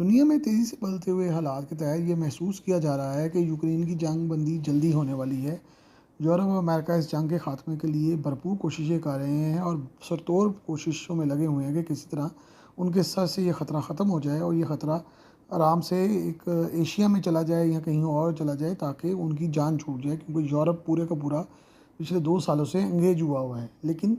दुनिया में तेज़ी से बदलते हुए हालात के तहत ये महसूस किया जा रहा है कि यूक्रेन की जंग बंदी जल्दी होने वाली है। यूरोप और अमेरिका इस जंग के खात्मे के लिए भरपूर कोशिशें कर रहे हैं और सरतोड़ कोशिशों में लगे हुए हैं कि किसी तरह उनके सर से ये ख़तरा ख़त्म हो जाए और ये ख़तरा आराम से एक एशिया में चला जाए या कहीं और चला जाए ताकि उनकी जान छूट जाए, क्योंकि यूरोप पूरे का पूरा पिछले 2 सालों से एंगेज हुआ है। लेकिन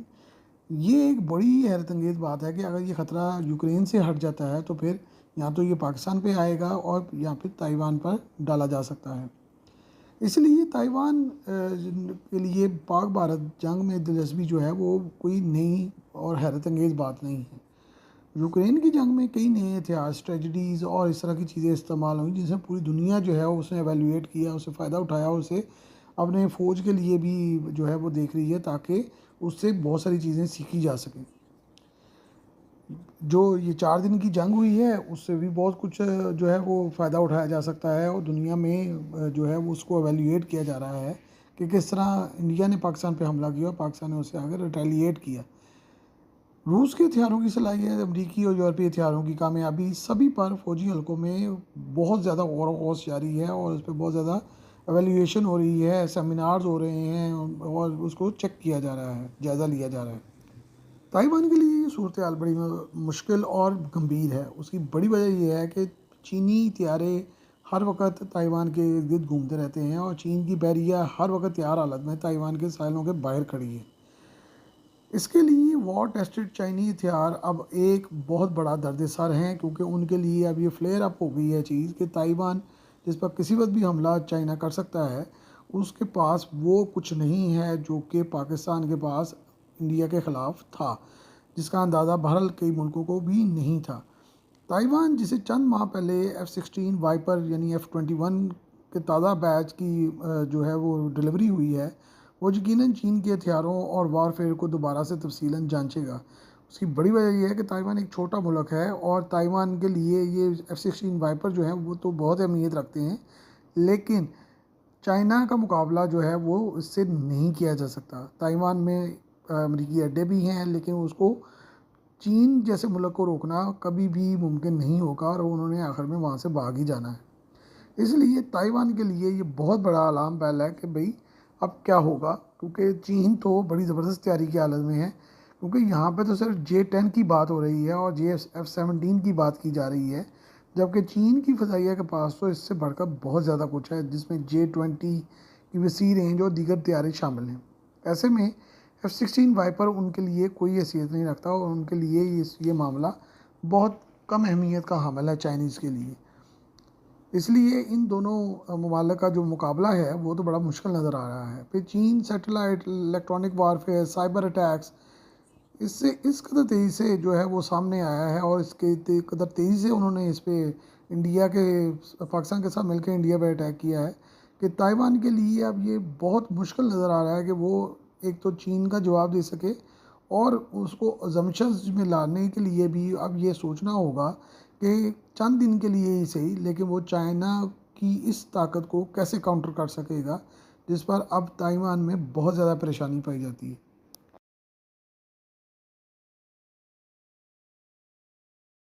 ये एक बड़ी हैरतअंगेज़ बात है कि अगर ये ख़तरा यूक्रेन से हट जाता है तो फिर या तो ये पाकिस्तान पे आएगा और या फिर ताइवान पर डाला जा सकता है। इसलिए ताइवान के लिए पाक भारत जंग में दिलचस्पी जो है वो कोई नई और हैरतअंगेज़ बात नहीं है। यूक्रेन की जंग में कई नए इतिहास, ट्रेजेडीज़ और इस तरह की चीज़ें इस्तेमाल हुई जिनसे पूरी दुनिया जो है उसने एवेल्यूएट किया, उससे फ़ायदा उठाया, उसे अपने फ़ौज के लिए भी जो है वो देख रही है ताकि उससे बहुत सारी चीज़ें सीखी जा सकें। जो ये 4 दिन की जंग हुई है उससे भी बहुत कुछ जो है वो फ़ायदा उठाया जा सकता है और दुनिया में जो है वो उसको एवेल्यूएट किया जा रहा है कि किस तरह इंडिया ने पाकिस्तान पे हमला किया और पाकिस्तान ने उससे आगे रिटेलिएट किया। रूस के हथियारों की सलाहियत, अमरीकी और यूरोपीय हथियारों की कामयाबी, सभी पर फौजी हलकों में बहुत ज़्यादा गौर व ख़ौस जारी है और उस पर बहुत ज़्यादा एवेल्यूएशन हो रही है, सेमिनार्स हो रहे हैं और उसको चेक किया जा रहा है, जायज़ा लिया जा रहा है। ताइवान के लिए ये सूरत हाल बड़ी मुश्किल और गंभीर है। उसकी बड़ी वजह यह है कि चीनी तैयारे हर वक्त ताइवान के इर्द गिर्द घूमते रहते हैं और चीन की बहरिया हर वक्त तैयार हालत में ताइवान के साहिलों के बाहर खड़ी है। इसके लिए वॉर टेस्टेड चाइनीज हथियार अब एक बहुत बड़ा दर्द-ए-सर हैं, क्योंकि उनके लिए अब ये फ्लेयर अप हो गई है चीज़ कि ताइवान जिस पर किसी वक्त भी हमला चाइना कर सकता है, उसके पास वो कुछ नहीं है जो कि पाकिस्तान के पास इंडिया के ख़िलाफ़ था, जिसका अंदाज़ा बहरहाल कई मुल्कों को भी नहीं था। ताइवान जिसे चंद माह पहले F-16 वाइपर यानी F-21 के ताज़ा बैच की जो है वो डिलीवरी हुई है, वो यकीनन चीन के हथियारों और वारफेयर को दोबारा से तफसीलन जांचेगा। उसकी बड़ी वजह ये है कि ताइवान एक छोटा मुल्क है और ताइवान के लिए ये F-16 वाइपर जो हैं वो तो बहुत अहमियत रखते हैं, लेकिन चाइना का मुकाबला जो है वो इससे नहीं किया जा सकता। ताइवान में अमरीकी अड्डे भी हैं, लेकिन उसको चीन जैसे मुल्क को रोकना कभी भी मुमकिन नहीं होगा और उन्होंने आखिर में वहाँ से भाग ही जाना है। इसलिए ताइवान के लिए ये बहुत बड़ा अलार्म बेल है कि भाई अब क्या होगा, क्योंकि चीन तो बड़ी ज़बरदस्त तैयारी की हालत में है, क्योंकि यहाँ पे तो सिर्फ J-10 की बात हो रही है और F-17 की बात की जा रही है, जबकि चीन की फ़ज़ाइया के पास तो इससे बढ़कर बहुत ज़्यादा कुछ है, जिसमें J-20 की वसी रेंज और दीगर तैयारी शामिल हैं। ऐसे में F-16 वाइपर उनके लिए कोई हैसियत नहीं रखता और उनके लिए ये मामला बहुत कम अहमियत का हामिल है चाइनीज़ के लिए। इसलिए इन दोनों ममालिक का जो मुकाबला है वो तो बड़ा मुश्किल नज़र आ रहा है। फिर चीन satellite, electronic warfare, cyber attacks, इससे इस कदर तेज़ी से जो है वो सामने आया है और इसके कदर तेज़ी से उन्होंने इस पे इंडिया के पाकिस्तान के साथ मिलकर इंडिया पे अटैक किया है कि ताइवान के लिए अब ये बहुत मुश्किल नज़र आ रहा है कि वो एक तो चीन का जवाब दे सके और उसको अजम्पशंस में लाने के लिए भी अब ये सोचना होगा कि चंद दिन के लिए ही सही, लेकिन वो चाइना की इस ताकत को कैसे काउंटर कर सकेगा, जिस पर अब ताइवान में बहुत ज़्यादा परेशानी पाई जाती है।